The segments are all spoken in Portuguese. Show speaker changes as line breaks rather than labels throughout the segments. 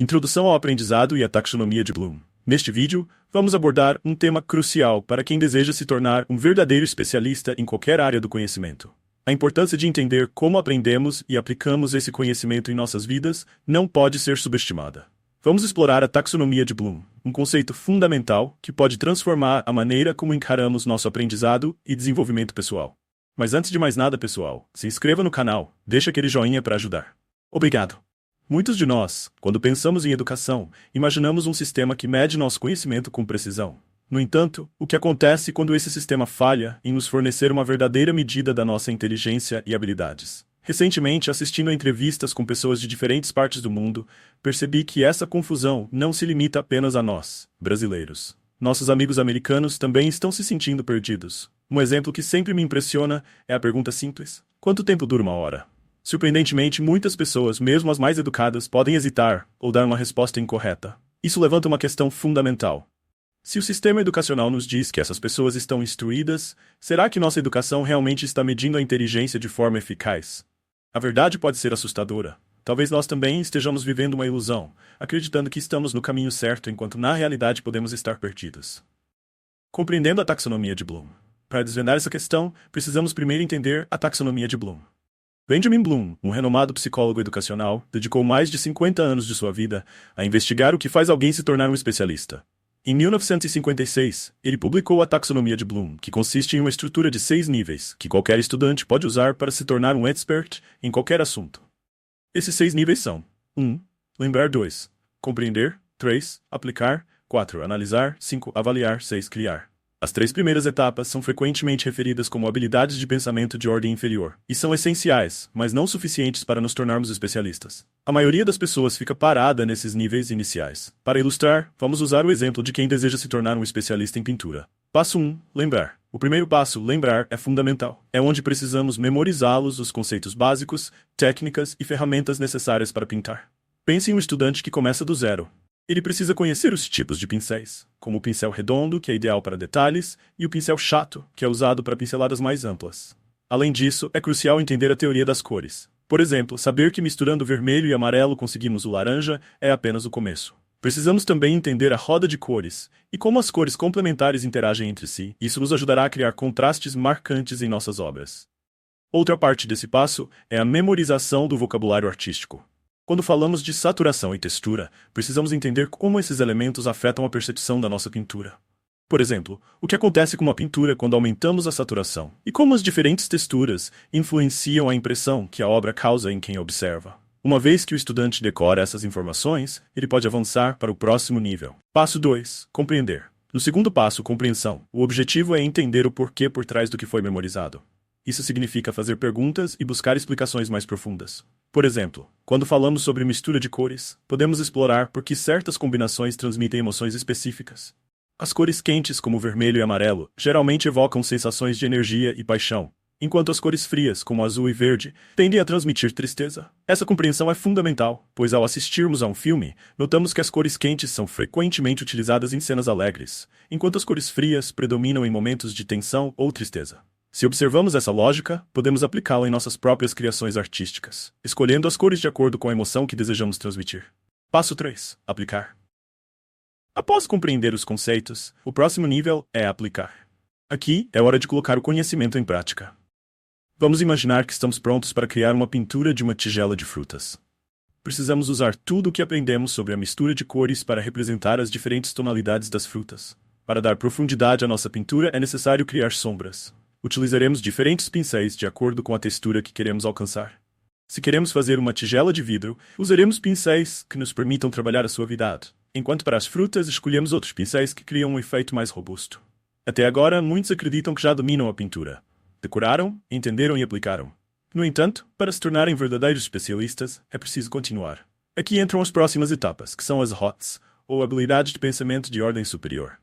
Introdução ao aprendizado e à taxonomia de Bloom. Neste vídeo, vamos abordar um tema crucial para quem deseja se tornar um verdadeiro especialista em qualquer área do conhecimento. A importância de entender como aprendemos e aplicamos esse conhecimento em nossas vidas não pode ser subestimada. Vamos explorar a taxonomia de Bloom, um conceito fundamental que pode transformar a maneira como encaramos nosso aprendizado e desenvolvimento pessoal. Mas antes de mais nada, pessoal, se inscreva no canal, deixe aquele joinha para ajudar. Obrigado! Muitos de nós, quando pensamos em educação, imaginamos um sistema que mede nosso conhecimento com precisão. No entanto, o que acontece quando esse sistema falha em nos fornecer uma verdadeira medida da nossa inteligência e habilidades? Recentemente, assistindo a entrevistas com pessoas de diferentes partes do mundo, percebi que essa confusão não se limita apenas a nós, brasileiros. Nossos amigos americanos também estão se sentindo perdidos. Um exemplo que sempre me impressiona é a pergunta simples: quanto tempo dura uma hora? Surpreendentemente, muitas pessoas, mesmo as mais educadas, podem hesitar ou dar uma resposta incorreta. Isso levanta uma questão fundamental. Se o sistema educacional nos diz que essas pessoas estão instruídas, será que nossa educação realmente está medindo a inteligência de forma eficaz? A verdade pode ser assustadora. Talvez nós também estejamos vivendo uma ilusão, acreditando que estamos no caminho certo enquanto na realidade podemos estar perdidos. Compreendendo a taxonomia de Bloom. Para desvendar essa questão, precisamos primeiro entender a taxonomia de Bloom. Benjamin Bloom, um renomado psicólogo educacional, dedicou mais de 50 anos de sua vida a investigar o que faz alguém se tornar um especialista. Em 1956, ele publicou a taxonomia de Bloom, que consiste em uma estrutura de 6 níveis, que qualquer estudante pode usar para se tornar um expert em qualquer assunto. Esses 6 níveis são: 1. Lembrar. 2. Compreender. 3. Aplicar. 4. Analisar. 5. Avaliar. 6. Criar. As 3 primeiras etapas são frequentemente referidas como habilidades de pensamento de ordem inferior, e são essenciais, mas não suficientes para nos tornarmos especialistas. A maioria das pessoas fica parada nesses níveis iniciais. Para ilustrar, vamos usar o exemplo de quem deseja se tornar um especialista em pintura. Passo 1. Lembrar. O primeiro passo, lembrar, é fundamental. É onde precisamos memorizá-los os conceitos básicos, técnicas e ferramentas necessárias para pintar. Pense em um estudante que começa do zero. Ele precisa conhecer os tipos de pincéis, como o pincel redondo, que é ideal para detalhes, e o pincel chato, que é usado para pinceladas mais amplas. Além disso, é crucial entender a teoria das cores. Por exemplo, saber que misturando vermelho e amarelo conseguimos o laranja é apenas o começo. Precisamos também entender a roda de cores e como as cores complementares interagem entre si. Isso nos ajudará a criar contrastes marcantes em nossas obras. Outra parte desse passo é a memorização do vocabulário artístico. Quando falamos de saturação e textura, precisamos entender como esses elementos afetam a percepção da nossa pintura. Por exemplo, o que acontece com uma pintura quando aumentamos a saturação, e como as diferentes texturas influenciam a impressão que a obra causa em quem observa. Uma vez que o estudante decora essas informações, ele pode avançar para o próximo nível. Passo 2. Compreender. No segundo passo, compreensão, o objetivo é entender o porquê por trás do que foi memorizado. Isso significa fazer perguntas e buscar explicações mais profundas. Por exemplo, quando falamos sobre mistura de cores, podemos explorar por que certas combinações transmitem emoções específicas. As cores quentes, como vermelho e amarelo, geralmente evocam sensações de energia e paixão, enquanto as cores frias, como azul e verde, tendem a transmitir tristeza. Essa compreensão é fundamental, pois ao assistirmos a um filme, notamos que as cores quentes são frequentemente utilizadas em cenas alegres, enquanto as cores frias predominam em momentos de tensão ou tristeza. Se observamos essa lógica, podemos aplicá-la em nossas próprias criações artísticas, escolhendo as cores de acordo com a emoção que desejamos transmitir. Passo 3. Aplicar. Após compreender os conceitos, o próximo nível é aplicar. Aqui é hora de colocar o conhecimento em prática. Vamos imaginar que estamos prontos para criar uma pintura de uma tigela de frutas. Precisamos usar tudo o que aprendemos sobre a mistura de cores para representar as diferentes tonalidades das frutas. Para dar profundidade à nossa pintura é necessário criar sombras. Utilizaremos diferentes pincéis de acordo com a textura que queremos alcançar. Se queremos fazer uma tigela de vidro, usaremos pincéis que nos permitam trabalhar a suavidade, enquanto para as frutas escolhemos outros pincéis que criam um efeito mais robusto. Até agora, muitos acreditam que já dominam a pintura. Decoraram, entenderam e aplicaram. No entanto, para se tornarem verdadeiros especialistas, é preciso continuar. Aqui entram as próximas etapas, que são as HOTS, ou habilidades de pensamento de ordem superior.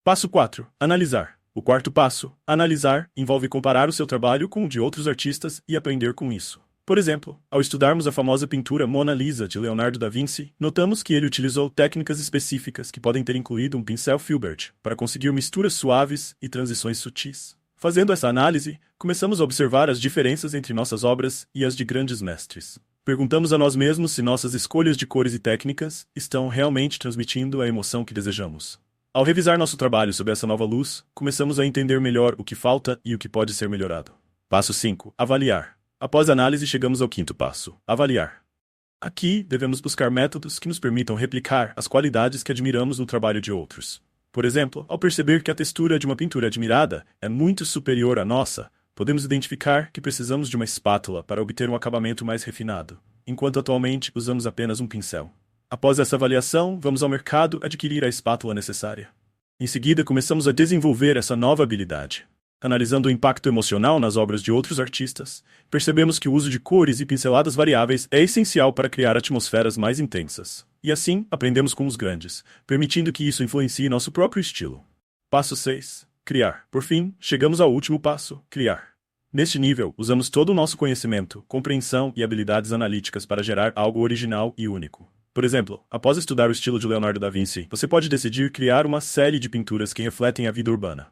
Passo 4. Analisar. O quarto passo, analisar, envolve comparar o seu trabalho com o de outros artistas e aprender com isso. Por exemplo, ao estudarmos a famosa pintura Mona Lisa de Leonardo da Vinci, notamos que ele utilizou técnicas específicas que podem ter incluído um pincel Filbert para conseguir misturas suaves e transições sutis. Fazendo essa análise, começamos a observar as diferenças entre nossas obras e as de grandes mestres. Perguntamos a nós mesmos se nossas escolhas de cores e técnicas estão realmente transmitindo a emoção que desejamos. Ao revisar nosso trabalho sob essa nova luz, começamos a entender melhor o que falta e o que pode ser melhorado. Passo 5. Avaliar. Após a análise, chegamos ao quinto passo: avaliar. Aqui, devemos buscar métodos que nos permitam replicar as qualidades que admiramos no trabalho de outros. Por exemplo, ao perceber que a textura de uma pintura admirada é muito superior à nossa, podemos identificar que precisamos de uma espátula para obter um acabamento mais refinado, enquanto atualmente usamos apenas um pincel. Após essa avaliação, vamos ao mercado adquirir a espátula necessária. Em seguida, começamos a desenvolver essa nova habilidade. Analisando o impacto emocional nas obras de outros artistas, percebemos que o uso de cores e pinceladas variáveis é essencial para criar atmosferas mais intensas. E assim, aprendemos com os grandes, permitindo que isso influencie nosso próprio estilo. Passo 6. Criar. Por fim, chegamos ao último passo: criar. Neste nível, usamos todo o nosso conhecimento, compreensão e habilidades analíticas para gerar algo original e único. Por exemplo, após estudar o estilo de Leonardo da Vinci, você pode decidir criar uma série de pinturas que refletem a vida urbana.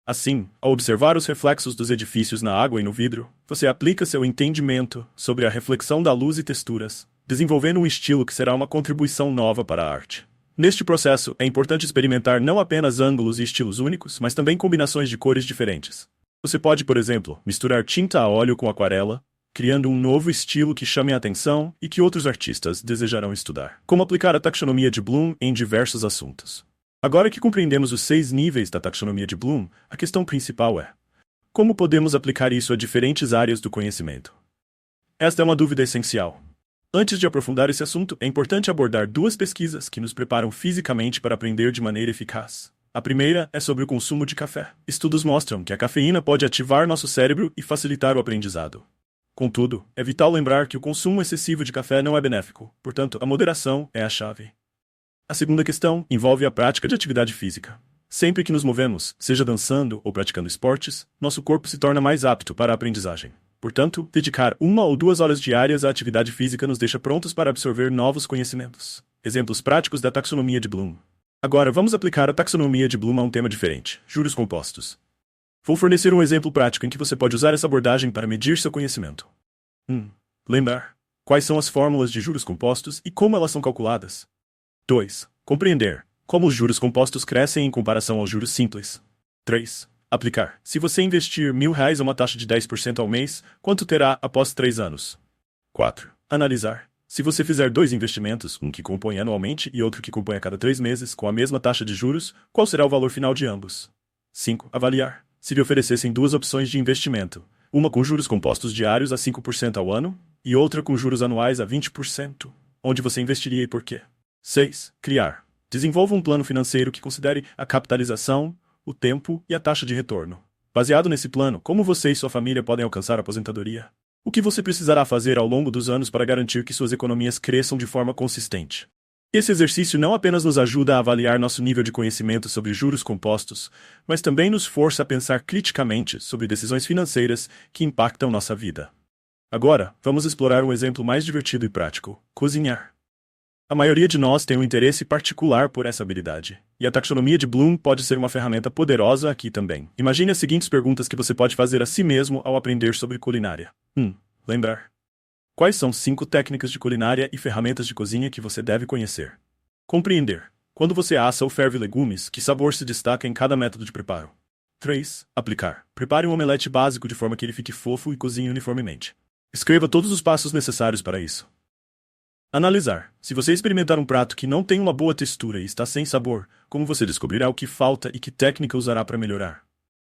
Assim, ao observar os reflexos dos edifícios na água e no vidro, você aplica seu entendimento sobre a reflexão da luz e texturas, desenvolvendo um estilo que será uma contribuição nova para a arte. Neste processo, é importante experimentar não apenas ângulos e estilos únicos, mas também combinações de cores diferentes. Você pode, por exemplo, misturar tinta a óleo com aquarela, criando um novo estilo que chame a atenção e que outros artistas desejarão estudar. Como aplicar a taxonomia de Bloom em diversos assuntos. Agora que compreendemos os 6 níveis da taxonomia de Bloom, a questão principal é: como podemos aplicar isso a diferentes áreas do conhecimento? Esta é uma dúvida essencial. Antes de aprofundar esse assunto, é importante abordar 2 pesquisas que nos preparam fisicamente para aprender de maneira eficaz. A primeira é sobre o consumo de café. Estudos mostram que a cafeína pode ativar nosso cérebro e facilitar o aprendizado. Contudo, é vital lembrar que o consumo excessivo de café não é benéfico, portanto, a moderação é a chave. A segunda questão envolve a prática de atividade física. Sempre que nos movemos, seja dançando ou praticando esportes, nosso corpo se torna mais apto para a aprendizagem. Portanto, dedicar 1 ou 2 horas diárias à atividade física nos deixa prontos para absorver novos conhecimentos. Exemplos práticos da taxonomia de Bloom. Agora, vamos aplicar a taxonomia de Bloom a um tema diferente: juros compostos. Vou fornecer um exemplo prático em que você pode usar essa abordagem para medir seu conhecimento. 1. Lembrar. Quais são as fórmulas de juros compostos e como elas são calculadas? 2. Compreender. Como os juros compostos crescem em comparação aos juros simples. 3. Aplicar. Se você investir R$1.000 a uma taxa de 10% ao mês, quanto terá após 3 anos? 4. Analisar. Se você fizer 2 investimentos, um que compõe anualmente e outro que compõe a cada 3 meses, com a mesma taxa de juros, qual será o valor final de ambos? 5. Avaliar. Se lhe oferecessem 2 opções de investimento, uma com juros compostos diários a 5% ao ano e outra com juros anuais a 20%, onde você investiria e por quê? 6. Criar. Desenvolva um plano financeiro que considere a capitalização, o tempo e a taxa de retorno. Baseado nesse plano, como você e sua família podem alcançar a aposentadoria? O que você precisará fazer ao longo dos anos para garantir que suas economias cresçam de forma consistente? Esse exercício não apenas nos ajuda a avaliar nosso nível de conhecimento sobre juros compostos, mas também nos força a pensar criticamente sobre decisões financeiras que impactam nossa vida. Agora, vamos explorar um exemplo mais divertido e prático: cozinhar. A maioria de nós tem um interesse particular por essa habilidade, e a taxonomia de Bloom pode ser uma ferramenta poderosa aqui também. Imagine as seguintes perguntas que você pode fazer a si mesmo ao aprender sobre culinária. 1. Lembrar. Quais são 5 técnicas de culinária e ferramentas de cozinha que você deve conhecer? Compreender. Quando você assa ou ferve legumes, que sabor se destaca em cada método de preparo? 3. Aplicar. Prepare um omelete básico de forma que ele fique fofo e cozinhe uniformemente. Escreva todos os passos necessários para isso. Analisar. Se você experimentar um prato que não tem uma boa textura e está sem sabor, como você descobrirá o que falta e que técnica usará para melhorar?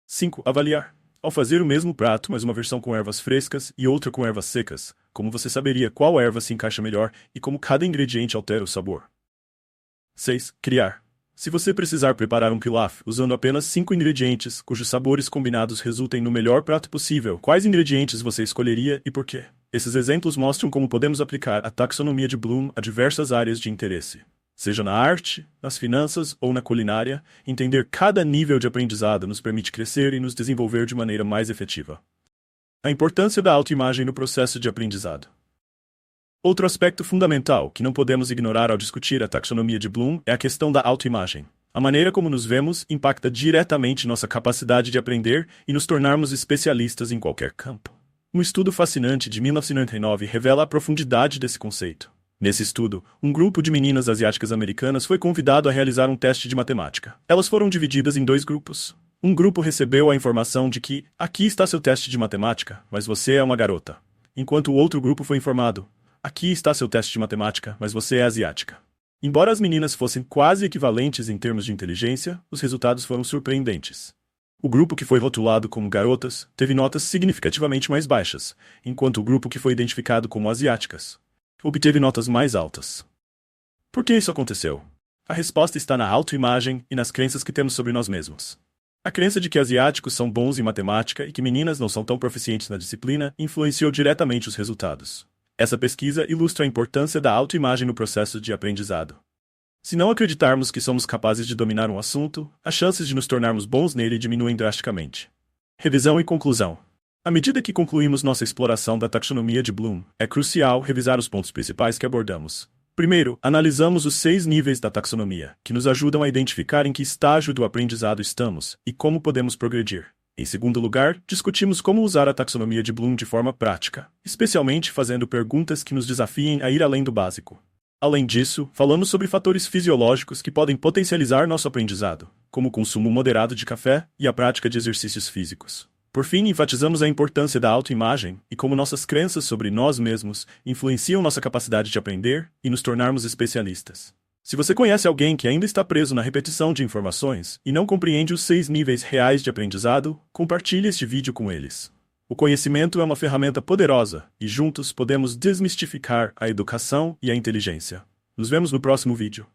5. Avaliar. Ao fazer o mesmo prato, mas uma versão com ervas frescas e outra com ervas secas, como você saberia qual erva se encaixa melhor e como cada ingrediente altera o sabor? 6. Criar. Se você precisar preparar um pilaf usando apenas 5 ingredientes, cujos sabores combinados resultem no melhor prato possível, quais ingredientes você escolheria e por quê? Esses exemplos mostram como podemos aplicar a taxonomia de Bloom a diversas áreas de interesse. Seja na arte, nas finanças ou na culinária, entender cada nível de aprendizado nos permite crescer e nos desenvolver de maneira mais efetiva. A importância da autoimagem no processo de aprendizado. Outro aspecto fundamental que não podemos ignorar ao discutir a taxonomia de Bloom é a questão da autoimagem. A maneira como nos vemos impacta diretamente nossa capacidade de aprender e nos tornarmos especialistas em qualquer campo. Um estudo fascinante de 1999 revela a profundidade desse conceito. Nesse estudo, um grupo de meninas asiáticas americanas foi convidado a realizar um teste de matemática. Elas foram divididas em dois grupos. Um grupo recebeu a informação de que aqui está seu teste de matemática, mas você é uma garota. Enquanto o outro grupo foi informado: aqui está seu teste de matemática, mas você é asiática. Embora as meninas fossem quase equivalentes em termos de inteligência, os resultados foram surpreendentes. O grupo que foi rotulado como garotas teve notas significativamente mais baixas, enquanto o grupo que foi identificado como asiáticas obteve notas mais altas. Por que isso aconteceu? A resposta está na autoimagem e nas crenças que temos sobre nós mesmos. A crença de que asiáticos são bons em matemática e que meninas não são tão proficientes na disciplina influenciou diretamente os resultados. Essa pesquisa ilustra a importância da autoimagem no processo de aprendizado. Se não acreditarmos que somos capazes de dominar um assunto, as chances de nos tornarmos bons nele diminuem drasticamente. Revisão e conclusão. À medida que concluímos nossa exploração da taxonomia de Bloom, é crucial revisar os pontos principais que abordamos. Primeiro, analisamos os 6 níveis da taxonomia, que nos ajudam a identificar em que estágio do aprendizado estamos e como podemos progredir. Em segundo lugar, discutimos como usar a taxonomia de Bloom de forma prática, especialmente fazendo perguntas que nos desafiem a ir além do básico. Além disso, falamos sobre fatores fisiológicos que podem potencializar nosso aprendizado, como o consumo moderado de café e a prática de exercícios físicos. Por fim, enfatizamos a importância da autoimagem e como nossas crenças sobre nós mesmos influenciam nossa capacidade de aprender e nos tornarmos especialistas. Se você conhece alguém que ainda está preso na repetição de informações e não compreende os 6 níveis reais de aprendizado, compartilhe este vídeo com eles. O conhecimento é uma ferramenta poderosa e juntos podemos desmistificar a educação e a inteligência. Nos vemos no próximo vídeo.